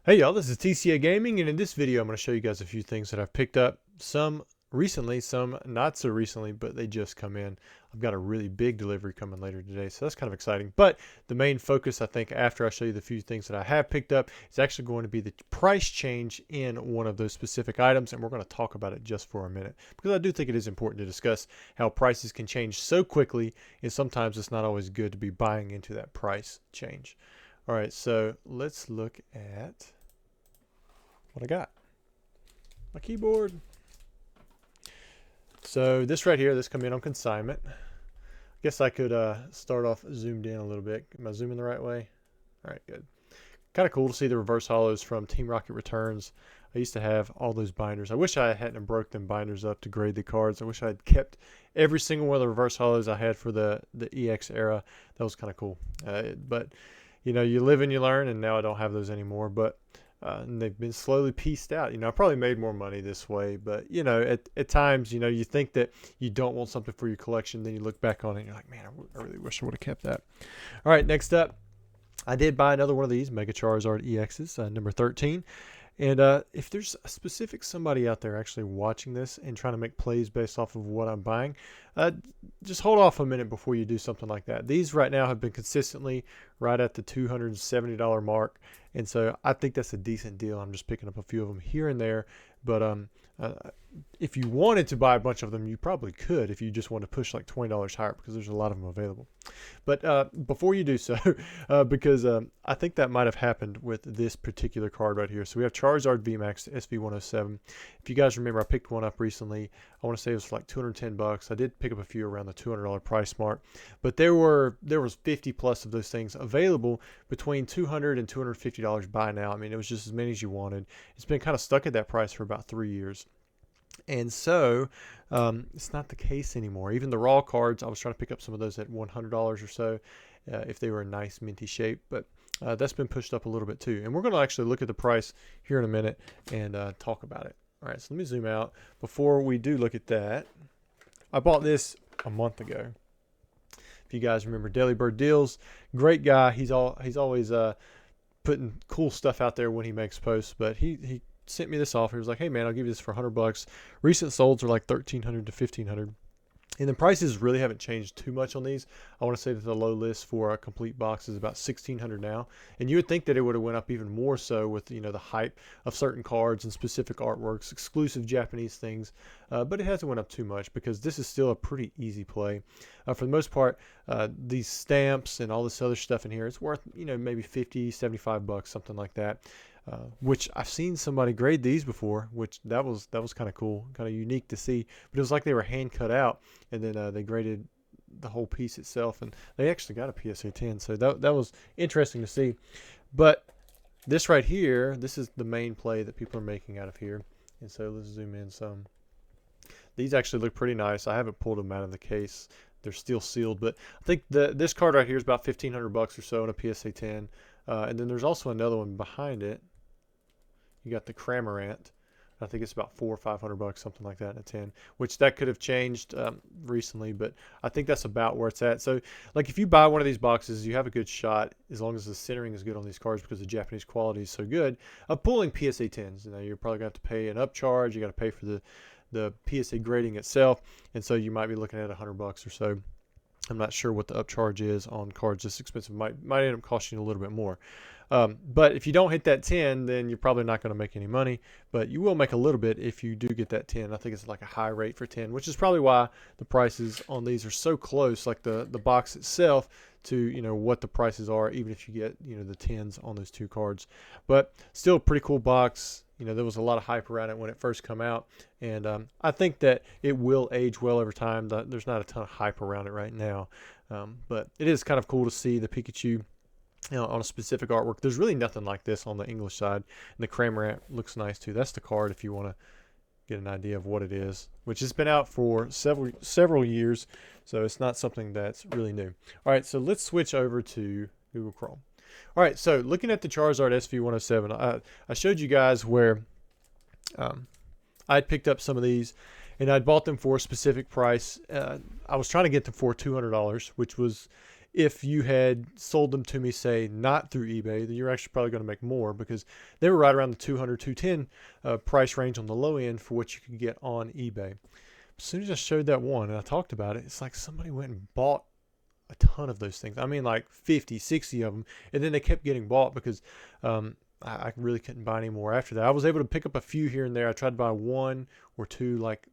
Hey y'all, this is TCA Gaming, and in this video I'm going to show you guys a few things that I've picked up, some recently, some not so recently, but they just come in. I've got a really big delivery coming later today, so that's kind of exciting. But the main focus, I think, after I show you the few things that I have picked up, is actually going to be the price change in one of those specific items, and we're going to talk about it just for a minute, because I do think it is important to discuss how prices can change so quickly, and sometimes it's not always good to be buying into that price change. All right, so let's look at what I got. My keyboard. So this right here, this come in on consignment. I guess I could start off zoomed in a little bit. Am I zooming the right way? All right, good. Kind of cool to see the reverse holos from Team Rocket Returns. I used to have all those binders. I wish I hadn't broke them binders up to grade the cards. I wish I had kept every single one of the reverse holos I had for the EX era. That was kind of cool. But you know, you live and you learn, and now I don't have those anymore. But and they've been slowly pieced out. You know, I probably made more money this way, but you know, at times, you know, you think that you don't want something for your collection, then you look back on it and you're like, man, I really wish I would have kept that. All right, next up, I did buy another one of these Mega Charizard EXs, number 13. And if there's a specific somebody out there actually watching this and trying to make plays based off of what I'm buying, just hold off a minute before you do something like that. These right now have been consistently right at the $270 mark, and so I think that's a decent deal. I'm just picking up a few of them here and there, but if you wanted to buy a bunch of them, you probably could if you just want to push like $20 higher, because there's a lot of them available. But before you do so, because I think that might have happened with this particular card right here. So we have Charizard VMAX SV107. If you guys remember, I picked one up recently. I want to say it was for like 210 bucks. I did pick up a few around the $200 price mark, but there was 50 plus of those things available between $200 and $250 by now. I mean, it was just as many as you wanted. It's been kind of stuck at that price for about 3 years. And so it's not the case anymore. Even the raw cards, I was trying to pick up some of those at $100 or so if they were in nice minty shape. But that's been pushed up a little bit too. And we're going to actually look at the price here in a minute and talk about it. All right, so let me zoom out. Before we do look at that, I bought this a month ago. If you guys remember Daily Bird Deals, great guy. He's always putting cool stuff out there when he makes posts. But he sent me this offer. He was like, hey man, I'll give you this for $100. Recent solds are like $1,300 to $1,500. And the prices really haven't changed too much on these. I want to say that the low list for a complete box is about $1,600 now. And you would think that it would have went up even more so with, you know, the hype of certain cards and specific artworks, exclusive Japanese things. But it hasn't went up too much because this is still a pretty easy play. For the most part, these stamps and all this other stuff in here, it's worth, you know, maybe 50, 75 bucks, something like that. Which I've seen somebody grade these before, which that was kind of cool, kind of unique to see. But it was like they were hand cut out, and then they graded the whole piece itself, and they actually got a PSA 10. So that was interesting to see. But this right here, this is the main play that people are making out of here. And so let's zoom in some. These actually look pretty nice. I haven't pulled them out of the case. They're still sealed, but I think this card right here is about 1,500 bucks or so in a PSA 10. And then there's also another one behind it. You got the Cramorant. I think it's about $400 or $500, something like that in a 10, which that could have changed recently, but I think that's about where it's at. So like if you buy one of these boxes, you have a good shot, as long as the centering is good on these cards because the Japanese quality is so good, of pulling PSA 10s. You know, you're probably going to have to pay an upcharge. You got to pay for the PSA grading itself, and so you might be looking at $100 or so. I'm not sure what the upcharge is on cards this expensive. Might end up costing you a little bit more. But if you don't hit that 10, then you're probably not going to make any money. But you will make a little bit if you do get that 10. I think it's like a high rate for 10, which is probably why the prices on these are so close, like the box itself, to, you know, what the prices are, even if you get, you know, the 10s on those two cards. But still a pretty cool box. You know, there was a lot of hype around it when it first came out, and I think that it will age well over time. There's not a ton of hype around it right now, but it is kind of cool to see the Pikachu, you know, on a specific artwork. There's really nothing like this on the English side, and the Cramorant looks nice too. That's the card if you want to get an idea of what it is, which has been out for several years, so it's not something that's really new. All right, so let's switch over to Google Chrome. All right, so looking at the Charizard SV107, I showed you guys where I'd picked up some of these, and I'd bought them for a specific price. I was trying to get them for $200, which was if you had sold them to me, say, not through eBay, then you're actually probably going to make more, because they were right around the 200, 210 price range on the low end for what you could get on eBay. As soon as I showed that one and I talked about it, it's like somebody went and bought a ton of those things. I mean, like 50, 60 of them. And then they kept getting bought because I really couldn't buy any more after that. I was able to pick up a few here and there. I tried to buy one or two like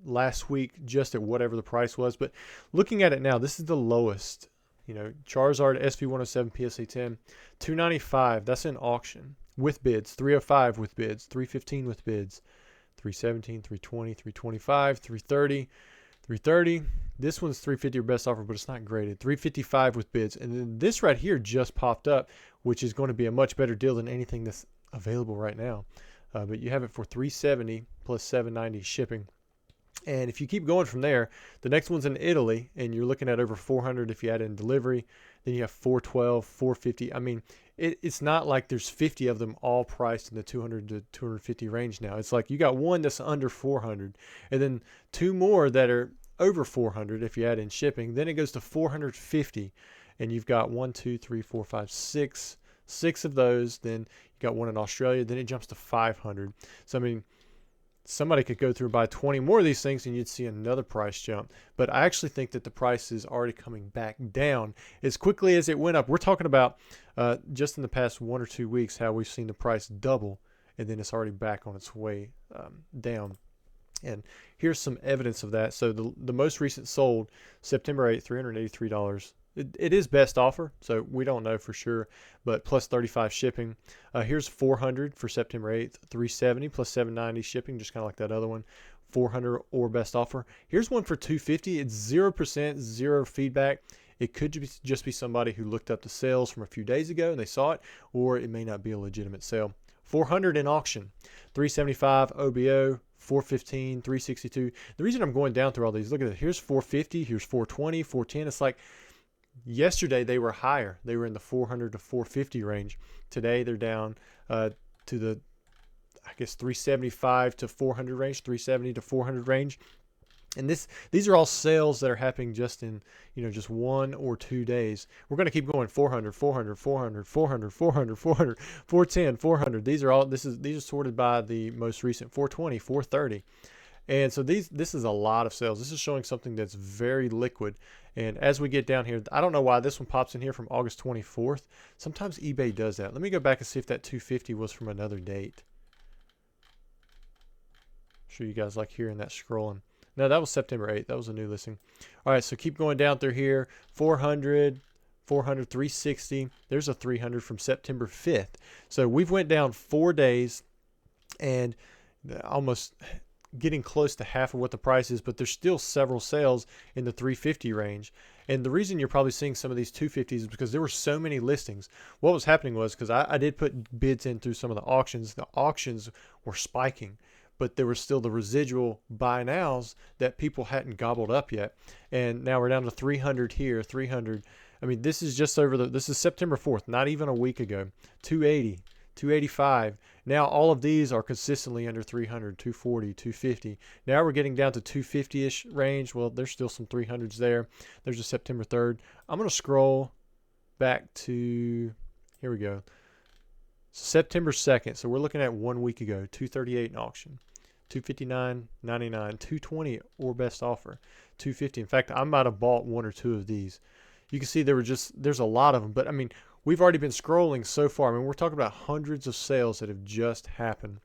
last week just at whatever the price was. But looking at it now, this is the lowest. You know, Charizard SV107 PSA 10, $295. That's in auction with bids. $305 with bids. $315 with bids. $317, $320, $325, $330, $330. This one's $350 or best offer, but it's not graded. $355 with bids. And then this right here just popped up, which is going to be a much better deal than anything that's available right now. But you have it for $370 plus $790 shipping. And if you keep going from there, the next one's in Italy, and you're looking at over $400 if you add in delivery. Then you have $412, $450. I mean, it's not like there's 50 of them all priced in the $200 to $250 range now. It's like you got one that's under $400, and then two more that are over $400 if you add in shipping. Then it goes to $450, and you've got 1, 2, 3, 4, 5, 6 of those. Then you got one in Australia. Then it jumps to $500. So I mean, somebody could go through and buy 20 more of these things and you'd see another price jump. But I actually think that the price is already coming back down as quickly as it went up. We're talking about just in the past 1 or 2 weeks how we've seen the price double, and then it's already back on its way down. And here's some evidence of that. So the most recent sold September 8th, $383. It is best offer, so we don't know for sure, but plus 35 shipping. Here's $400 for September 8th, $370 plus $790 shipping, just kind of like that other one. $400 or best offer. Here's one for $250. It's 0%, zero feedback. It could just be somebody who looked up the sales from a few days ago and they saw it, or it may not be a legitimate sale. $400 in auction, $375 OBO, $415, $362. The reason I'm going down through all these, look at it. Here's $450, here's $420, $410. It's like yesterday they were higher. They were in the $400 to $450 range. Today they're down to the, I guess, $375 to $400 range, $370 to $400 range. And these are all sales that are happening just in, just 1 or 2 days. We're going to keep going. 400, 400, 400, 400, 400, 400, 410, 400. These are sorted by the most recent. 420, 430. And so this is a lot of sales. This is showing something that's very liquid. And as we get down here, I don't know why this one pops in here from August 24th. Sometimes eBay does that. Let me go back and see if that 250 was from another date. Show you guys like hearing that scrolling. No, that was September 8th. That was a new listing. All right, so keep going down through here. 400, 400, 360. There's a 300 from September 5th. So we've went down 4 days and almost getting close to half of what the price is, but there's still several sales in the 350 range. And the reason you're probably seeing some of these 250s is because there were so many listings. What was happening was, because I did put bids in through some of the auctions were spiking, but there was still the residual buy nows that people hadn't gobbled up yet. And now we're down to 300 here, 300. I mean, this is just this is September 4th, not even a week ago. 280, 285. Now all of these are consistently under 300, 240, 250. Now we're getting down to 250-ish range. Well, there's still some 300s there. There's a September 3rd. I'm going to scroll back to, here we go. September 2nd. So we're looking at 1 week ago, 238 in auction. 259.99, 220 or best offer, 250. In fact, I might have bought 1 or 2 of these. You can see there's a lot of them, but I mean, we've already been scrolling so far. I mean, we're talking about hundreds of sales that have just happened.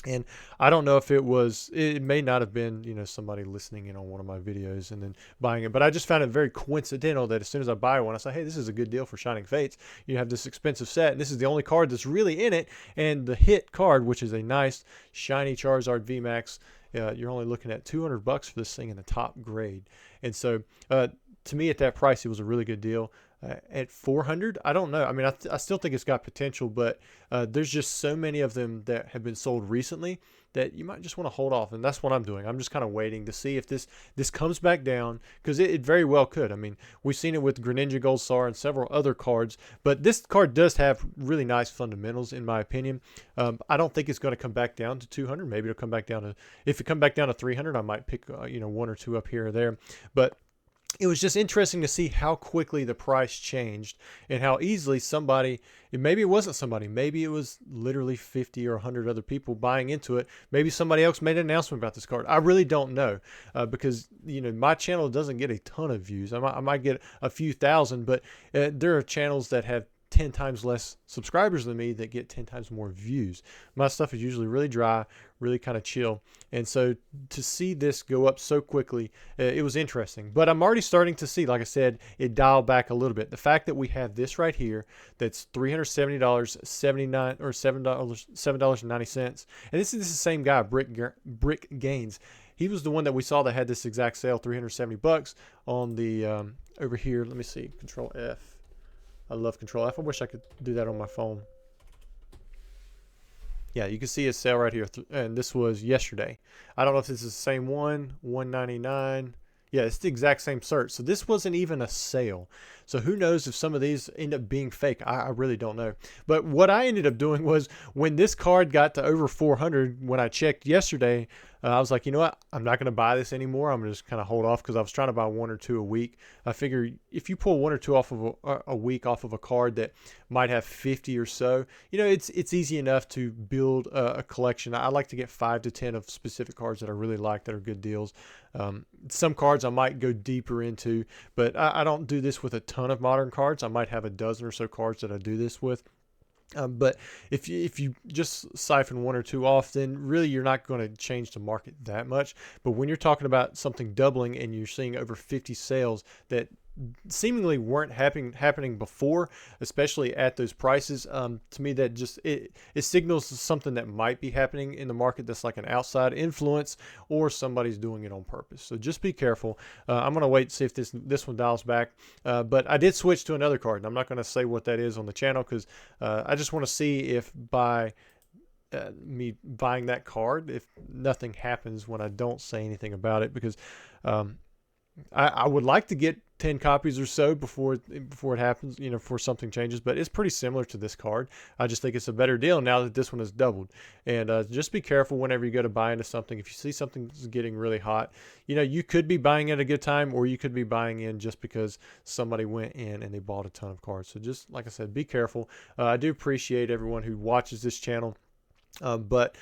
And I don't know if it may not have been, somebody listening in on one of my videos and then buying it. But I just found it very coincidental that as soon as I buy one, I say, hey, this is a good deal for Shining Fates. You have this expensive set, and this is the only card that's really in it. And the hit card, which is a nice, shiny Charizard VMAX, you're only looking at $200 for this thing in the top grade. And so to me, at that price, it was a really good deal. At 400, I don't know. I mean, I still think it's got potential, but there's just so many of them that have been sold recently that you might just want to hold off, and that's what I'm doing. I'm just kind of waiting to see if this comes back down, because it very well could. I mean, we've seen it with Greninja Gold Star and several other cards, but this card does have really nice fundamentals, in my opinion. I don't think it's going to come back down to 200. Maybe it'll come back down to, if it come back down to 300, I might pick 1 or 2 up here or there, but it was just interesting to see how quickly the price changed and how easily somebody, maybe it wasn't somebody, maybe it was literally 50 or 100 other people buying into it. Maybe somebody else made an announcement about this card. I really don't know, because my channel doesn't get a ton of views. I might get a few thousand, but there are channels that have 10 times less subscribers than me that get 10 times more views. My stuff is usually really dry, really kind of chill. And so to see this go up so quickly, it was interesting. But I'm already starting to see, like I said, it dialed back a little bit. The fact that we have this right here, that's $370, 79 or $7.90. And this is the same guy, Brick Gains. He was the one that we saw that had this exact sale, $370 on the over here. Let me see, Control F. I love Control F. I wish I could do that on my phone. Yeah, you can see his sale right here, and this was yesterday. I don't know if this is the same one, $199. Yeah, it's the exact same search. So this wasn't even a sale. So who knows if some of these end up being fake. I really don't know. But what I ended up doing was when this card got to over 400, when I checked yesterday, I was like, you know what? I'm not going to buy this anymore. I'm going to just kind of hold off because I was trying to buy 1 or 2 a week. I figure if you pull 1 or 2 off of a week off of a card that might have 50 or so, it's easy enough to build a collection. I like to get 5 to 10 of specific cards that I really like that are good deals. Some cards I might go deeper into, but I don't do this with a ton of modern cards. I might have a dozen or so cards that I do this with. But if you just siphon 1 or 2 off, then really you're not going to change the market that much. But when you're talking about something doubling and you're seeing over 50 sales that seemingly weren't happening before, especially at those prices, to me that just it signals something that might be happening in the market that's like an outside influence or somebody's doing it on purpose. So just be careful. I'm gonna wait to see if this one dials back, but I did switch to another card, and I'm not going to say what that is on the channel because I just want to see if by me buying that card, if nothing happens when I don't say anything about it, because I would like to get 10 copies or so before it happens, before something changes, but it's pretty similar to this card. I just think it's a better deal now that this one has doubled. And just be careful whenever you go to buy into something. If you see something's getting really hot, you could be buying at a good time, or you could be buying in just because somebody went in and they bought a ton of cards. So just like I said, be careful. I do appreciate everyone who watches this channel. But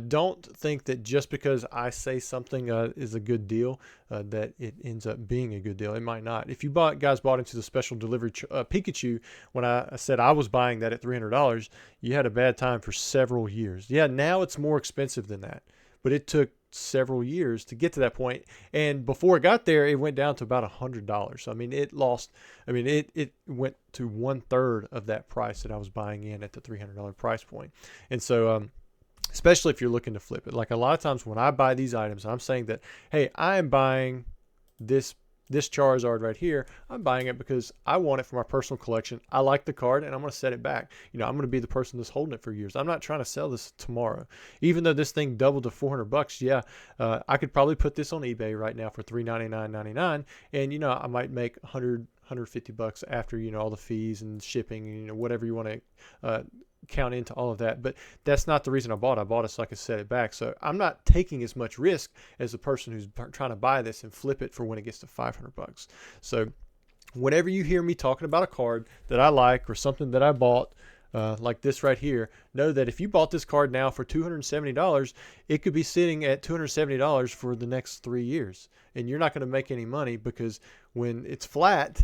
don't think that just because I say something is a good deal, that it ends up being a good deal. It might not. If you guys bought into the special delivery Pikachu, when I said I was buying that at $300, you had a bad time for several years. Yeah, now it's more expensive than that, but it took several years to get to that point. And before it got there, it went down to about $100. So, it went to 1/3 of that price that I was buying in at the $300 price point. And so, especially if you're looking to flip it. Like a lot of times when I buy these items, I'm saying that, hey, I am buying this Charizard right here. I'm buying it because I want it for my personal collection. I like the card and I'm going to set it back. I'm going to be the person that's holding it for years. I'm not trying to sell this tomorrow. Even though this thing doubled to $400, yeah, I could probably put this on eBay right now for $399.99, and I might make $150 after all the fees and shipping, whatever you want to count into all of that. But that's not the reason I bought it so I could set it back. So I'm not taking as much risk as the person who's trying to buy this and flip it for when it gets to $500. So whenever you hear me talking about a card that I like or something that I bought, like this right here, know that if you bought this card now for $270, it could be sitting at $270 for the next 3 years, and you're not going to make any money, because when it's flat,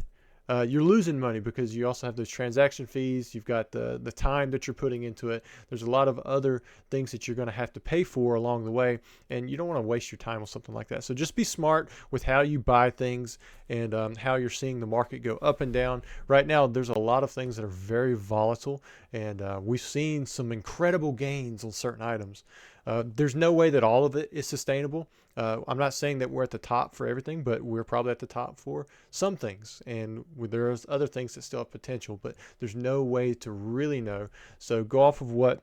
you're losing money, because you also have those transaction fees. You've got the time that you're putting into it. There's a lot of other things that you're going to have to pay for along the way, and you don't want to waste your time on something like that. So just be smart with how you buy things and how you're seeing the market go up and down. Right now, there's a lot of things that are very volatile, and we've seen some incredible gains on certain items. There's no way that all of it is sustainable. I'm not saying that we're at the top for everything, but we're probably at the top for some things. And there's other things that still have potential, but there's no way to really know. So go off of what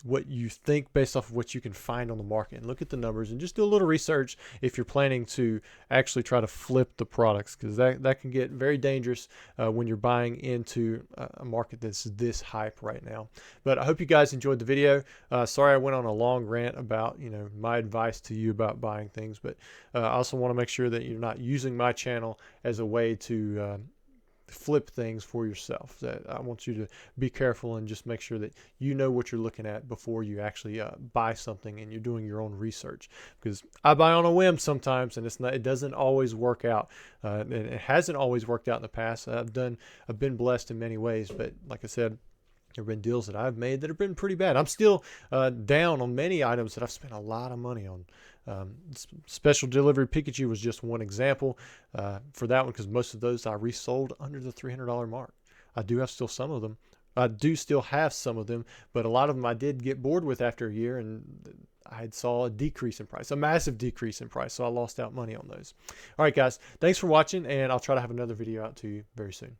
what you think based off of what you can find on the market, and look at the numbers and just do a little research if you're planning to actually try to flip the products, because that can get very dangerous when you're buying into a market that's this hype right now. But I hope you guys enjoyed the video. Sorry I went on a long rant about my advice to you about buying things, but I also want to make sure that you're not using my channel as a way to flip things for yourself. That I want you to be careful and just make sure that you know what you're looking at before you actually buy something, and you're doing your own research, because I buy on a whim sometimes, and it doesn't always work out, and it hasn't always worked out in the past. I've been blessed in many ways, but like I said, there have been deals that I've made that have been pretty bad. I'm still down on many items that I've spent a lot of money on. Special delivery Pikachu was just one example for that one, because most of those I resold under the $300 mark. I do have still some of them. I do still have some of them, but a lot of them I did get bored with after a year, and I saw a decrease in price, a massive decrease in price, so I lost out money on those. All right, guys, thanks for watching, and I'll try to have another video out to you very soon.